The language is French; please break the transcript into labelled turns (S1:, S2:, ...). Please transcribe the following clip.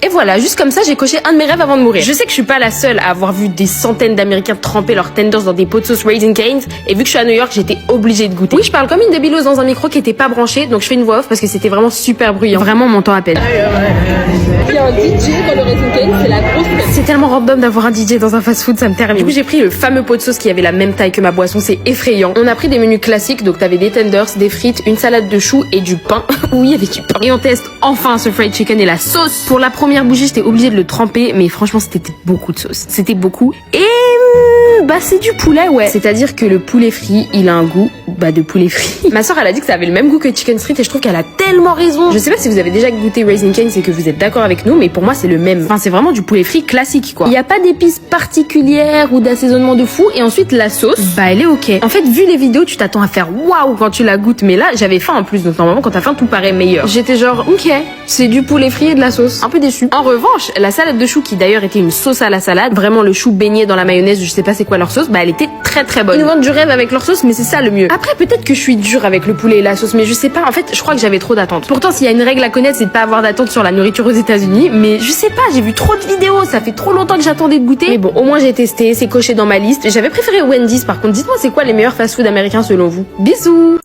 S1: Et voilà, juste comme ça, j'ai coché un de mes rêves avant de mourir. Je sais que je suis pas la seule à avoir vu des centaines d'Américains tremper leurs tenders dans des pots de sauce Raising Cane's, et vu que je suis à New York, j'étais obligée de goûter. Oui, je parle comme une débileuse dans un micro qui était pas branché, donc je fais une voix off parce que c'était vraiment super bruyant. Vraiment mon temps à peine. Il y a un DJ dans le Raising Cane's, c'est la grosse fête. C'est tellement random d'avoir un DJ dans un fast-food, ça me termine. Du coup, j'ai pris le fameux pot de sauce qui avait la même taille que ma boisson, c'est effrayant. On a pris des menus classiques, donc t'avais des tenders, des frites, une salade de choux et du pain. Oui, il y avait du pain. Et on teste enfin ce fried chicken et la sauce. Pour la première bougie, j'étais obligée de le tremper, mais franchement, c'était beaucoup de sauce. C'était beaucoup. Et bah c'est du poulet, ouais. C'est-à-dire que le poulet frit, il a un goût de poulet frit. Ma soeur, elle a dit que ça avait le même goût que chicken street et je trouve qu'elle a tellement raison. Je sais pas si vous avez déjà goûté Raising Cane's et que vous êtes d'accord avec nous, mais pour moi c'est le même. Enfin, c'est vraiment du poulet frit classique, quoi. Il y a pas d'épices particulières ou d'assaisonnement de fou. Et ensuite la sauce, bah elle est ok. En fait, vu les vidéos, tu t'attends à faire waouh quand tu la goûtes, mais là j'avais faim en plus, donc normalement quand t'as faim tout paraît meilleur. J'étais genre ok, c'est du poulet frit et de la sauce. Un peu déçue. En revanche, la salade de choux qui d'ailleurs était une sauce à la salade, vraiment le chou baigné dans la mayonnaise, je sais pas c'est quoi leur sauce, bah elle était très très bonne. Ils nous vendent du rêve avec leur sauce, mais c'est ça le mieux. Après peut-être que je suis dure avec le poulet et la sauce, mais je sais pas, en fait je crois que j'avais trop d'attentes. Pourtant s'il y a une règle à connaître, c'est de pas avoir d'attente sur la nourriture aux États-Unis, mais je sais pas, j'ai vu trop de vidéos, ça fait trop longtemps que j'attendais de goûter. Mais bon, au moins j'ai testé, c'est coché dans ma liste. J'avais préféré Wendy's par contre. Dites-moi c'est quoi les meilleurs fast-food américains selon vous. Bisous.